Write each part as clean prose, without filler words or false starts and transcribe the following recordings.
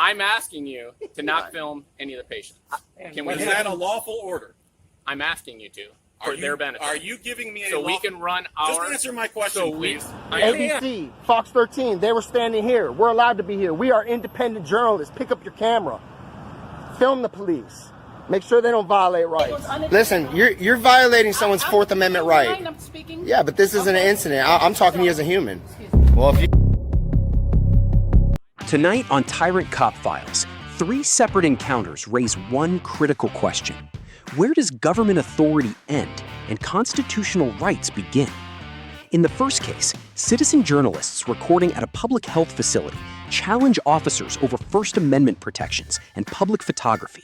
I'm asking you to not film any of the patients. Is that a lawful order? I'm asking you to. For their benefit. Are you giving me a so we can run our... Just answer my question, please. ABC, Fox 13, they were standing here. We're allowed to be here. We are independent journalists. Pick up your camera. Film the police. Make sure they don't violate rights. Listen, you're violating someone's Fourth Amendment right. I'm speaking. Yeah, but this isn't an incident. I'm talking to you as a human. Well, if you... Tonight on Tyrant Cop Files, 3 separate encounters raise one critical question. Where does government authority end and constitutional rights begin? In the first case, citizen journalists recording at a public health facility challenge officers over First Amendment protections and public photography.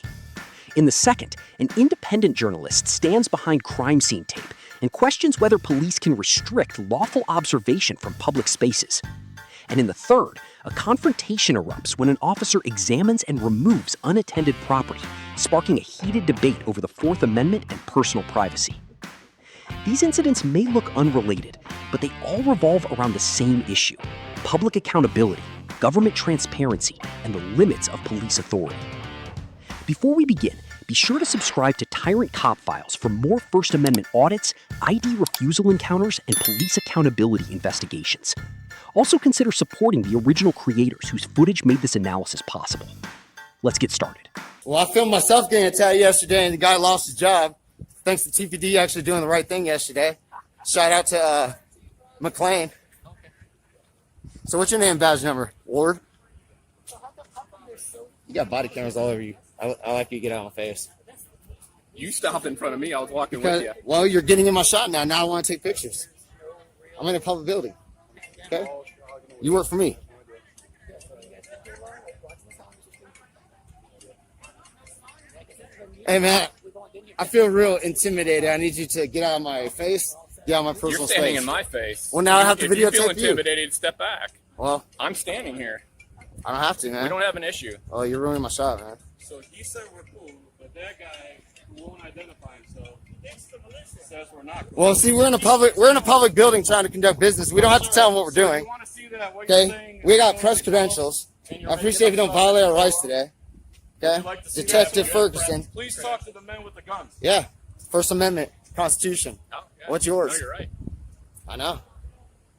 In the second, an independent journalist stands behind crime scene tape and questions whether police can restrict lawful observation from public spaces. And in the third, a confrontation erupts when an officer examines and removes unattended property, sparking a heated debate over the Fourth Amendment and personal privacy. These incidents may look unrelated, but they all revolve around the same issue: public accountability, government transparency, and the limits of police authority. Before we begin, be sure to subscribe to Tyrant Cop Files for more First Amendment audits, ID refusal encounters, and police accountability investigations. Also consider supporting the original creators whose footage made this analysis possible. Let's get started. Well, I filmed myself getting attacked yesterday, and the guy lost his job. Thanks to TPD actually doing the right thing yesterday. Shout out to McLean. So what's your name, badge number? Ward? You got body cameras all over you. I like you to get out of my face. You stopped in front of me. I was walking with you. Well, you're getting in my shot now. Now I want to take pictures. I'm in a public building. Okay? You work for me. Hey, man. I feel real intimidated. I need you to get out of my face. Get out of my personal space. You're standing in my face. Well, now I have to videotape you. If you feel intimidated, step back. Well, I'm standing here. I don't have to, man. We don't have an issue. Oh, you're ruining my shot, man. So he said we're cool, but that guy who won't identify himself says we're not cool. Well, see, we're in a public building trying to conduct business. We don't have to tell them what we're doing. Okay? We got press credentials. I appreciate if you don't violate our rights today. Okay? Detective Ferguson. Please talk to the men with the guns. Yeah. First Amendment, Constitution. Oh, yeah. What's yours? No, you're right. I know.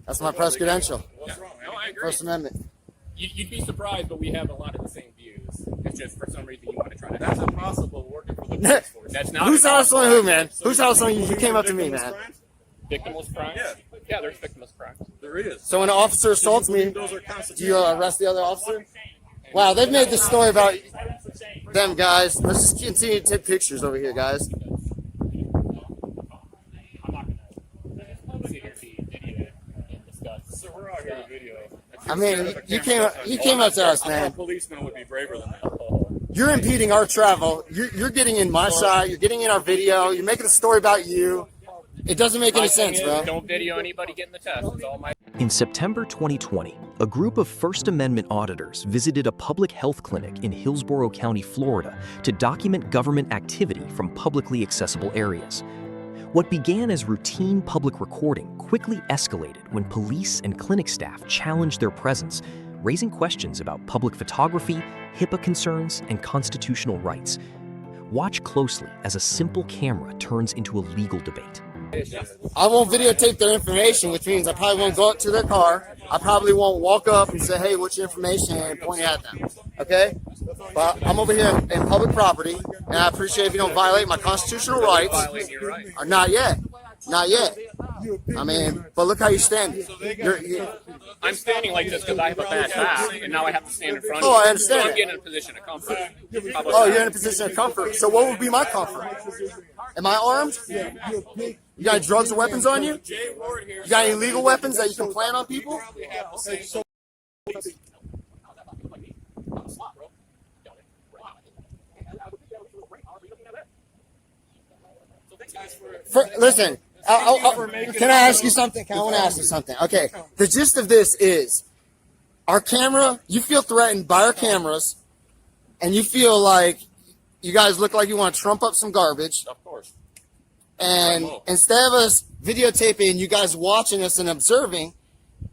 That's my press credential. Yeah. No, I agree. First Amendment. You'd be surprised, but we have a lot of the same views. It's just for some reason you want to try to... That's impossible working for the police force. That's not... Who's hustling who, man? Who's hustling you? You came up to me, man. Victimless crimes? Yeah, there's victimless crimes. There is. So when an officer assaults me, do you arrest the other officer? Wow, they've made this story about them, guys. Let's just continue to take pictures over here, guys. I mean, you came up to us, man. A policeman would be braver than that. You're impeding our travel. You're getting in my shot. You're getting in our video. You're making a story about you. It doesn't make any sense, bro. Don't video anybody getting the test. That's all my... In September 2020, a group of First Amendment auditors visited a public health clinic in Hillsborough County, Florida, to document government activity from publicly accessible areas. What began as routine public recording quickly escalated when police and clinic staff challenged their presence, raising questions about public photography, HIPAA concerns, and constitutional rights. Watch closely as a simple camera turns into a legal debate. I won't videotape their information, which means I probably won't go up to their car. I probably won't walk up and say, hey, what's your information, and point it at them. Okay? But I'm over here in public property, and I appreciate if you don't violate my constitutional rights. Or not yet. Not yet. I mean, but look how you're standing. I'm standing like this because I have a bad back, and now I have to stand in front of Oh, you. I understand. So I'm getting in a position of comfort. Oh, you're in a position of comfort. So what would be my comfort? Am I armed? You got drugs or weapons on you? You got any legal weapons that you can plant on people? Listen, can I ask you something? I want to ask you something. Okay, the gist of this is our camera, you feel threatened by our cameras, and you feel like you guys look like you want to trump up some garbage. Of course. And instead of us videotaping, you guys watching us and observing,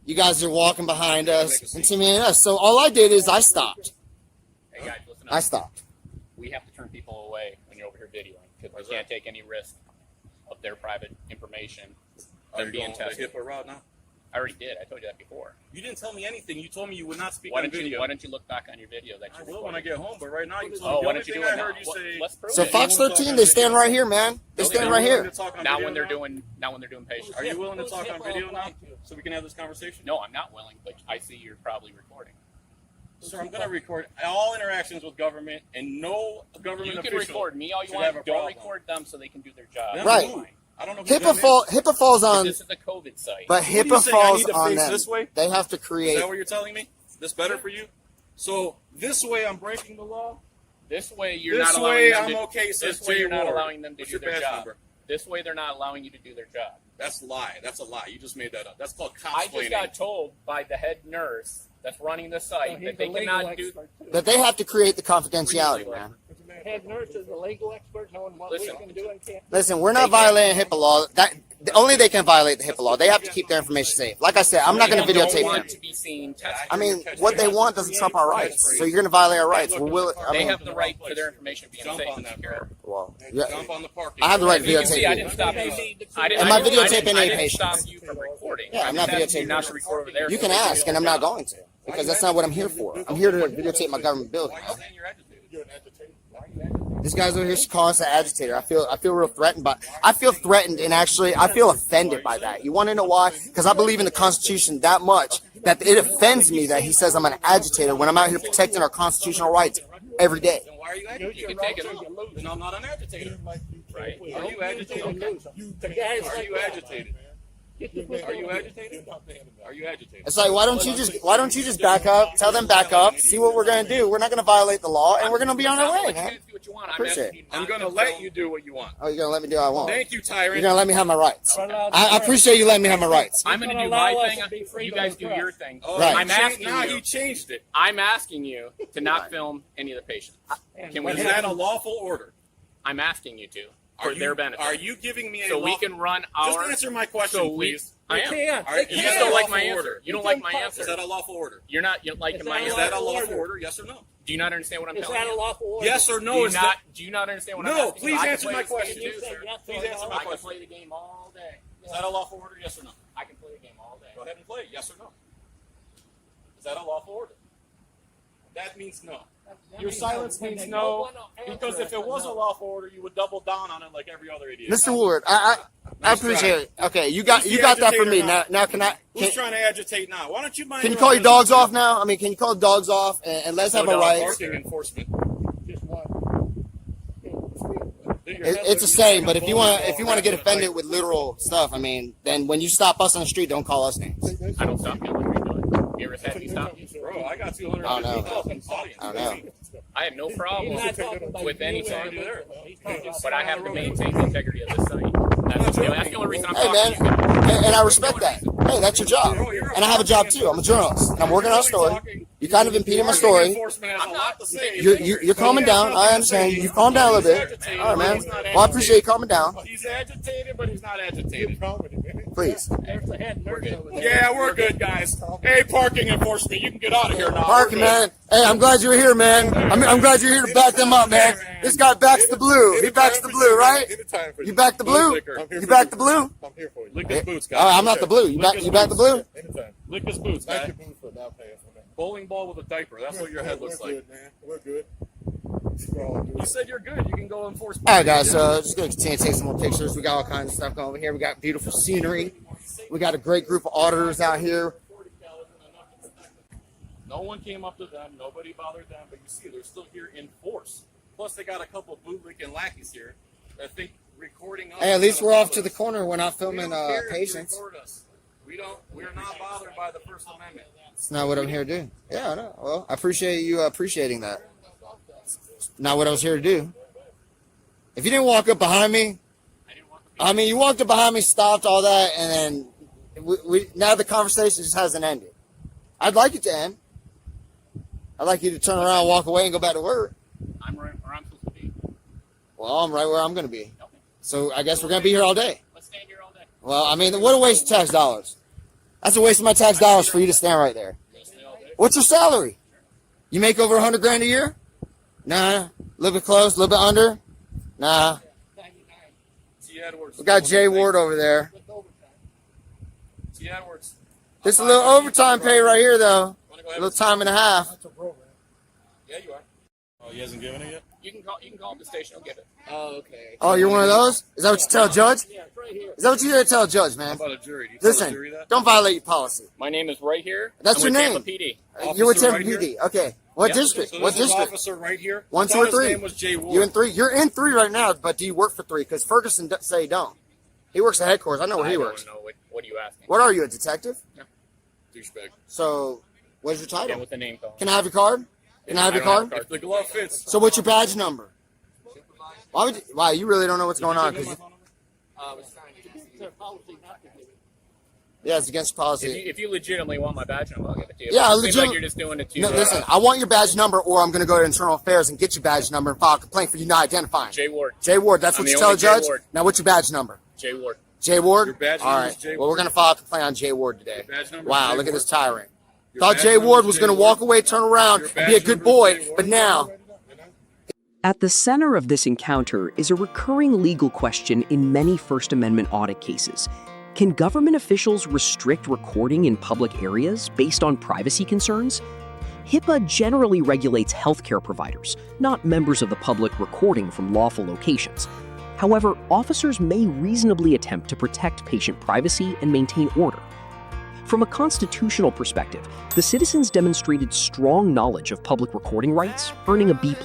you guys are walking behind us, intimidating us. So all I did is I stopped. I stopped. We have to turn people away when you're over here videoing because we can't take any risk of their private information. Are you being going the tested. HIPAA route now? I already did. I told you that before. You didn't tell me anything. You told me you would not speak Why on don't video. Why don't you look back on your video that I you will when I recorded? get home, but right now you told Oh, me why the don't only you do thing it I now? heard you say. Let's prove So it. Fox 13, they stand right here, man. They stand right here. Now when they're doing patients. Are you willing to talk on video now so we can have this conversation? No, I'm not willing, but I see you're probably recording. Sir, I'm going to record all interactions with government, and no government You can official record me all you should want. have a Don't problem. record them so they can do their job. Them Right. who? I don't know who them is. HIPAA falls on, This is a COVID site. but What are you HIPAA saying? I falls need to on face them. this way? They have to Is create. that what you're telling me? This better for you? So this way I'm breaking the law? This way you're This not allowing way them I'm to, okay, says This way Jay you're not Ward. allowing them to What's do your their badge job. number? This way they're not allowing you to do their job. That's a lie. That's a lie. You just made that up. That's called I just cosplaying. got told by the head nurse that's running the site that they cannot do. That they have to create the confidentiality, man. Head nurse is a legal expert knowing what Listen. we can do and can't. Listen, we're not violating HIPAA law. Only they can violate the HIPAA law. They have to keep their information safe. Like I said, I'm not going to They don't videotape them. want to be seen tested. I mean, what they want doesn't trump our rights. So you're going to violate our rights. They have the right to their information being Jump safe on and that secure. car. Well, Jump on the parking. I have the right to You can see I videotape didn't you. stop you. Am I videotaping any I didn't patient? stop you from recording. Yeah, I'm not just asking you videotaping. not to record over there. You can ask, and I'm not going to. Because that's not what I'm here for. I'm here to videotape my government building. Why are you saying you're agitated? This guy's over here calling us an agitator. I feel real threatened and actually I feel offended by that. You want to know why? Because I believe in the Constitution that much that it offends me that he says I'm an agitator when I'm out here protecting our constitutional rights every day. Then why are you agitated? You can take it. Then I'm not an agitator. Right. Are you agitated? The guys Are like you that. agitated? Are you agitated? Are you agitated? It's like why don't you just back up? Tell them back up. See what we're gonna do. We're not gonna violate the law, and we're gonna be on our way, man. Appreciate it. I'm going to let you do what you want. Oh, you're gonna let me do what I want. Thank you, You're Tyrant. gonna let me have my rights. I appreciate you letting me have my rights. I'm going to do my thing. You guys do your thing. Oh, Right. I'm asking now you. he changed it. I'm asking you to not film any of the patients. Can we? Is that a lawful order? I'm asking you to for their benefit. Are you giving me a so we lawful... can run our. Just answer my question, so we. please. I am. can't. Are- You is just that don't a like my lawful answer. order? You don't like my Is answer. that a lawful order? You're not liking Is my that a Is answer. that a lawful lawful order? order? Yes or no? Do you not understand what I'm Is telling that a you? lawful order? Yes or Do no? you Is not? that... Do you not understand what No, I'm asking? please I can answer play my this game question. too, You say sir. yes or Please answer no. my I can question. play the game all day. Is that a lawful order? Yes or no? I can play the game all day. Go ahead and play it. Yes or no? Is that a lawful order? That means no. Your silence means no, because if it was a lawful order, you would double down on it like every other idiot. Mr. Wood, I appreciate it. Okay, you got that from me. Now can I? Who's trying to agitate now? Why don't you mind? Can you call your dogs off now? I mean, can you call the dogs off and let's have a right? Parking enforcement. Just one. It's the same, but if you want to get offended with literal stuff, I mean, then when you stop us on the street, don't call us names. I don't stop you. What are you doing? You ever had me stop you? Bro, I got 250 I don't know. audience. I don't know. I have no problem He's not talking about with you anything, or anything. He's talking about but I have to maintain the integrity of this site. That's the only reason I'm Hey, talking man, to you. and I respect that. Hey, that's your job, and I have a job too. I'm a journalist, and I'm working on a story. You kind of impeded my story. Enforcement has a lot to say. You're calming down. I understand. You've calmed down a little bit. All right, man. Well, I appreciate you calming down. He's agitated, but he's not agitated. Please. There's the head nurse over there. Yeah, we're good, guys. Hey, parking enforcement, you can get out of here now. Parking, man. Hey, I'm glad you're here, man. I'm glad you're here to back them up, man. This guy backs the blue. He backs the blue, right? You back the blue? You back the blue? I'm here for you. Lick his boots, Oh, guys. I'm not the blue. You back the blue? Anytime. Lick his boots, Thank guy. you, boo, for now paying for that. Bowling ball with a diaper. That's what your head looks We're like. good, man. We're good. We're all good. You said you're good. You can go enforce. All right, guys. So just gonna continue to take some more pictures. We got all kinds of stuff going over here. We got beautiful scenery. We got a great group of auditors out here. No one came up to them. Nobody bothered them. But you see, they're still here in force. Plus, they got a couple bootlicking lackeys here that think recording us. Hey, at is least gonna we're off bother to the us. corner. We're not We filming don't care if you patients. record us. We're not bothered by the First Amendment. It's not what I'm here to do. Yeah, I know. Well, I appreciate you appreciating that. Not what I was here to do. If you didn't walk up behind me, I mean, you walked up behind me, stopped all that, and then now the conversation just hasn't ended. I'd like it to end. I'd like you to turn around, walk away, and go back to work. I'm right where I'm supposed to be. Well, I'm right where I'm going to be. Okay. So I guess we're going to be here all day. Let's stand here all day. Well, I mean, what a waste of tax dollars. That's a waste of my tax dollars for you to stand right there. Let's stay all day. What's your salary? You make over $100,000 a year? Nah. A little bit close, a little bit under? Nah. 99 T. Edwards. We got Jay Ward over there. with overtime. T. Edwards. This is a little overtime pay right here, though. Wanna go A ahead? little time and a half. That's a program. Yeah, you are. Oh, he hasn't given it yet? You can call up the station. I'll get it. Oh, okay. Oh, you're one of those? Is that what you tell Judge? Yeah, it's right here. Is that what you here to tell Judge, How man? about a jury? Do you tell the Listen, jury that? don't violate your policy. My name is right here. That's I'm your with name. Tampa PD. You're with Officer Tampa right PD. Okay. What Yeah. district? So What this is district? officer right here. 1, I 2, thought or his 3? name was Jay Ward. You in 3? You're in 3 right now, but do you work for 3? Because Ferguson say don't. He works at headquarters. I know where he works. I don't know. What are you asking? What are you, a detective? Douchebag. So, what is your Yeah, title? with the name call. Can I have your card? Can I have your I don't card? If the glove fits. So, what's your badge number? Why would you, wow, you really don't know what's going on? 'Cause you, It's their policy not to give it. yeah, it's against policy. If you legitimately want my badge number, I'll give it to you. Yeah, It seems legit- like you're just doing it to. No, listen, I want your badge number, or I'm going to go to Internal Affairs and get your badge number and file a complaint for you not identifying. Jay Ward. Jay Ward, that's I'm what the you tell only a Jay judge? Ward. Now, what's your badge number? Jay Ward. Jay Ward? Your badge All number right. is Jay Well, we're Ward. going to file a complaint on Jay Ward today. Your badge number is Wow, Jay look at Ward. this tyrant. Your Thought badge Jay number Ward is was Jay going to Ward. walk away, turn around, Your and be a badge good number is boy, Jay Ward. but now... At the center of this encounter is a recurring legal question in many First Amendment audit cases. Can government officials restrict recording in public areas based on privacy concerns? HIPAA generally regulates healthcare providers, not members of the public recording from lawful locations. However, officers may reasonably attempt to protect patient privacy and maintain order. From a constitutional perspective, the citizens demonstrated strong knowledge of public recording rights, earning a B+.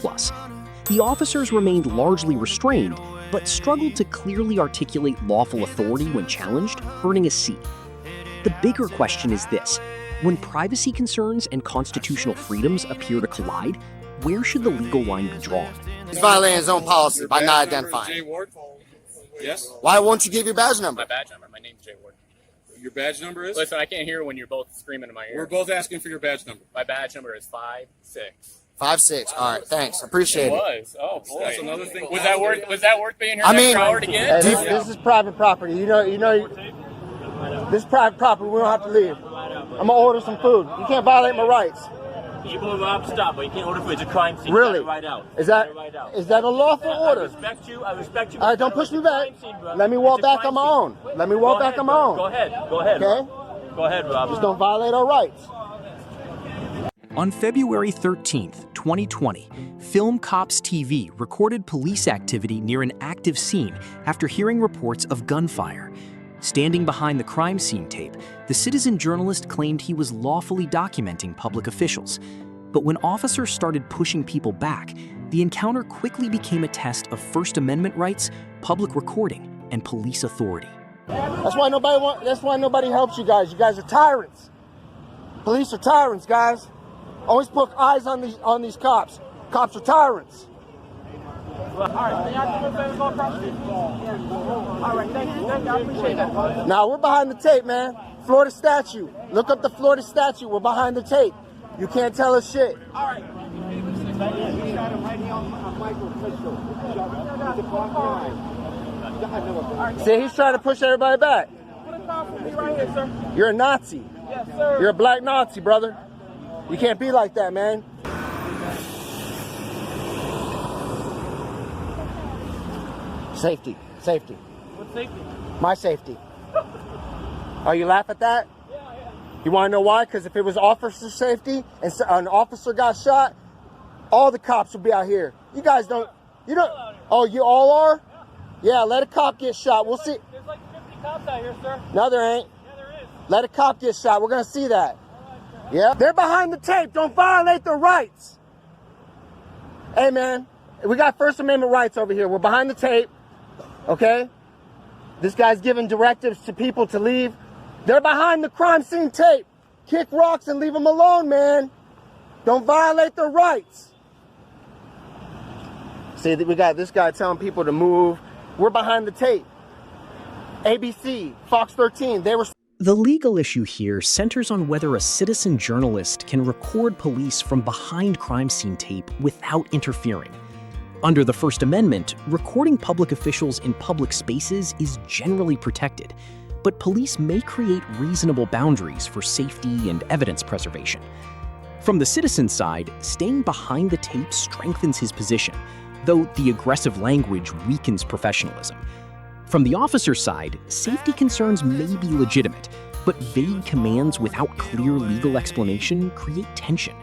The officers remained largely restrained, but struggled to clearly articulate lawful authority when challenged, earning a C. The bigger question is this: when privacy concerns and constitutional freedoms appear to collide, where should the legal line be drawn? He's violating his own policy Your by badge not number is Jay identifying. Ward? Yes. Why won't you give your badge number? My badge number. My name's Jay Ward. Your badge number is? Listen, I can't hear when you're both screaming in my We're ear. both asking for your badge number. My badge number is 56. 5'6". All right, thanks. Appreciate It it. was. Oh boy. That's another thing. Was that worth being here I an mean, extra hour to get? this is private property. You know, this is private property. We don't have to leave. I'm gonna order some food. You can't violate my rights. You can rob stop, but you can't order for it's a crime scene. Really? You gotta ride out. Is that You gotta ride out. is that a lawful I order? respect you. I respect you. All right, don't push me back. Let me walk back on my own. Let me walk back on my own. Go ahead. Go ahead. Okay? Go ahead, Rob. Just don't violate our rights. On February 13th, 2020, Film Cops TV recorded police activity near an active scene after hearing reports of gunfire. Standing behind the crime scene tape, the citizen journalist claimed he was lawfully documenting public officials. But when officers started pushing people back, the encounter quickly became a test of First Amendment rights, public recording, and police authority. That's why nobody helps you guys. You guys are tyrants. Police are tyrants, guys. Always put eyes on these cops. Cops are tyrants. Now we're behind the tape, man. Florida statute. Look up the Florida statute. We're behind the tape. You can't tell us shit. See, he's trying to push everybody back. You're a Nazi. You're a black Nazi, brother. You can't be like that, man. Safety. Safety. What safety? My safety. Oh, you laugh at that? You want to know why? Because if it was officer safety and an officer got shot, all the cops would be out here. You guys don't. You don't. Oh, you all are? Yeah, let a cop get shot. We'll see. There's like 50 cops out here, sir. No, there ain't. Yeah, there is. Let a cop get shot. We're going to see that. Yeah? They're behind the tape. Don't violate their rights. Hey, man. We got First Amendment rights over here. We're behind the tape. Okay? This guy's giving directives to people to leave. They're behind the crime scene tape. Kick rocks and leave them alone, man. Don't violate their rights. See, we got this guy telling people to move. We're behind the tape. ABC, Fox 13, they were... The legal issue here centers on whether a citizen journalist can record police from behind crime scene tape without interfering. Under the First Amendment, recording public officials in public spaces is generally protected, but police may create reasonable boundaries for safety and evidence preservation. From the citizen's side, staying behind the tape strengthens his position, though the aggressive language weakens professionalism. From the officer's side, safety concerns may be legitimate, but vague commands without clear legal explanation create tension.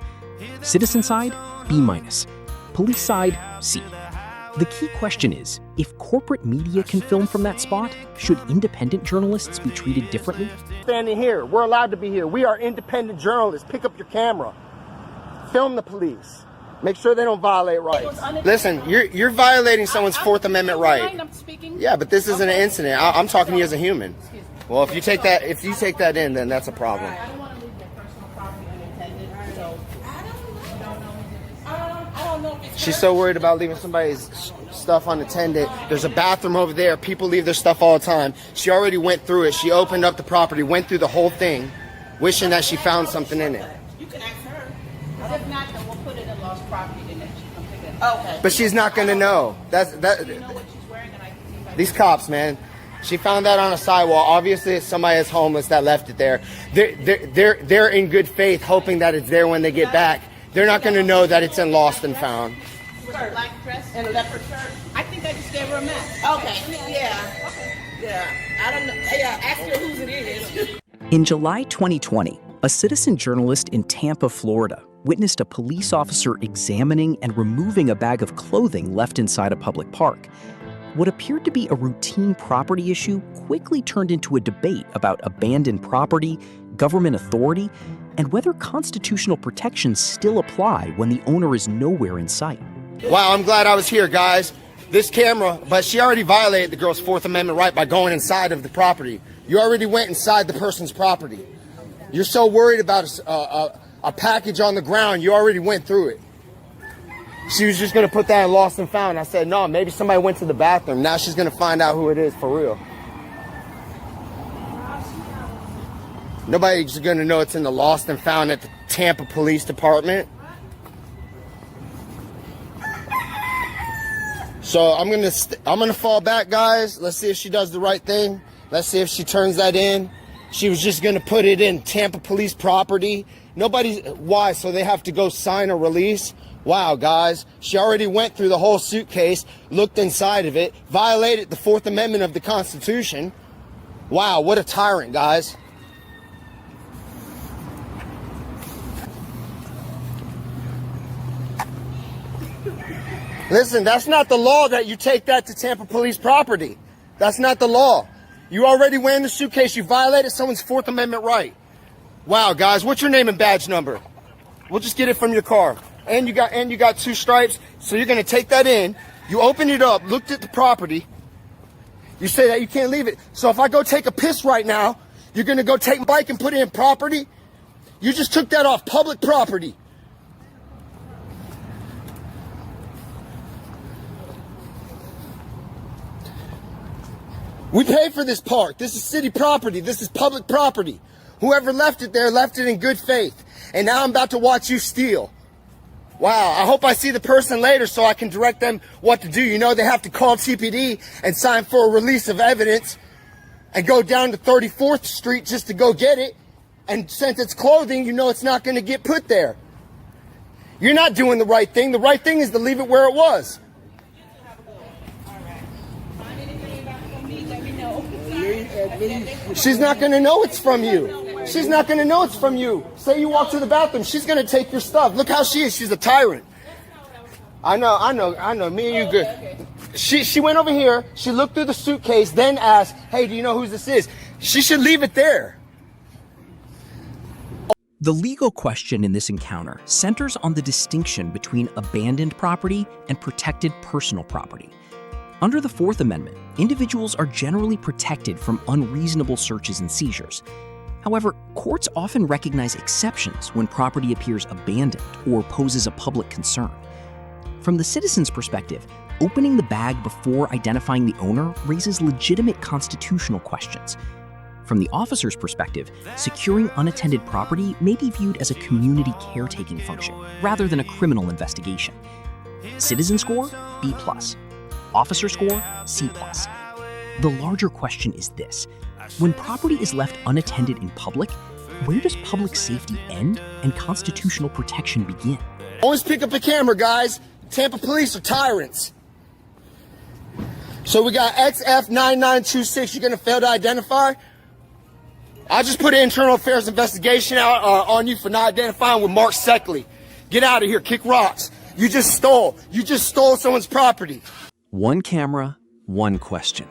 Citizen side, B-. Police side, C. The key question is, if corporate media can film from that spot, should independent journalists be treated differently? Standing here, we're allowed to be here. We are independent journalists. Pick up your camera. Film the police. Make sure they don't violate rights. Listen, you're violating someone's Fourth Amendment right. Yeah, but this isn't an incident. I'm talking to you as a human. Well, if you take that in, then that's a problem. I don't want to leave their personal property unattended, so I don't know if it's She's so worried about leaving somebody's stuff unattended. There's a bathroom over there. People leave their stuff all the time. She already went through it. She opened up the property, went through the whole thing, wishing that she found something in it. You can ask her. If not, then we'll put it in lost property, and then she can pick it up. Okay. But she's not going to know. You know what she's wearing, and I can see if I These cops, man. She found that on a sidewalk. Obviously, it's somebody that's homeless that left it there. They're in good faith, hoping that it's there when they get back. They're not going to know that it's in lost and found. with a black dress and a leopard shirt. I think I just gave her a map. Okay. Yeah. Yeah. I don't know. Yeah. Ask her whose it is. In July 2020, a citizen journalist in Tampa, Florida, witnessed a police officer examining and removing a bag of clothing left inside a public park. What appeared to be a routine property issue quickly turned into a debate about abandoned property, government authority, and whether constitutional protections still apply when the owner is nowhere in sight. Wow, I'm glad I was here, guys. This camera, but she already violated the girl's Fourth Amendment right by going inside of the property. You already went inside the person's property. You're so worried about a package on the ground, you already went through it. She was just going to put that in lost and found. I said, no, maybe somebody went to the bathroom. Now she's going to find out who it is for real. Nobody's going to know it's in the lost and found at the Tampa Police Department. So I'm gonna fall back, guys. Let's see if she does the right thing. Let's see if she turns that in. She was just gonna put it in Tampa Police property. Why? So they have to go sign a release? Wow, guys. She already went through the whole suitcase, looked inside of it, violated the Fourth Amendment of the Constitution. Wow, what a tyrant, guys. Listen, that's not the law that you take that to Tampa Police property. That's not the law. You already went in the suitcase. You violated someone's Fourth Amendment right. Wow, guys, what's your name and badge number? We'll just get it from your car. And you got 2 stripes, so you're gonna take that in. You opened it up, looked at the property. You say that you can't leave it. So if I go take a piss right now, you're gonna go take my bike and put it in property? You just took that off public property. We pay for this park. This is city property. This is public property. Whoever left it there left it in good faith. And now I'm about to watch you steal. Wow, I hope I see the person later so I can direct them what to do. You know they have to call TPD and sign for a release of evidence and go down to 34th Street just to go get it. And since it's clothing, you know it's not going to get put there. You're not doing the right thing. The right thing is to leave it where it was. She's not going to know it's from you. She's not going to know it's from you. Say you walk to the bathroom, she's going to take your stuff. Look how she is. She's a tyrant. I know. Me and you good. She went over here. She looked through the suitcase, then asked, hey, do you know who this is? She should leave it there. The legal question in this encounter centers on the distinction between abandoned property and protected personal property. Under the Fourth Amendment, individuals are generally protected from unreasonable searches and seizures. However, courts often recognize exceptions when property appears abandoned or poses a public concern. From the citizen's perspective, opening the bag before identifying the owner raises legitimate constitutional questions. From the officer's perspective, securing unattended property may be viewed as a community caretaking function rather than a criminal investigation. Citizen score, B+. Officer score, C+. The larger question is this: when property is left unattended in public, Where does public safety end and constitutional protection begin? Always pick up a camera, guys. Tampa police are tyrants. So we got XF9926. You're gonna fail to identify? I just put an internal affairs investigation out on you for not identifying with Mark Seckley. Get out of here, kick rocks. You just stole someone's property. One camera, one question.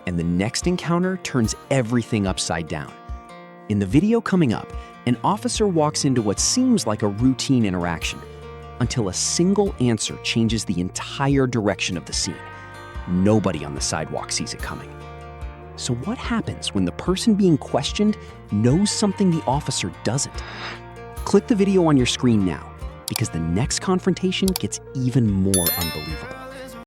And the next encounter turns everything upside down. In the video coming up, an officer walks into what seems like a routine interaction until a single answer changes the entire direction of the scene. Nobody on the sidewalk sees it coming. So what happens when the person being questioned knows something the officer doesn't? Click the video on your screen now, because the next confrontation gets even more unbelievable.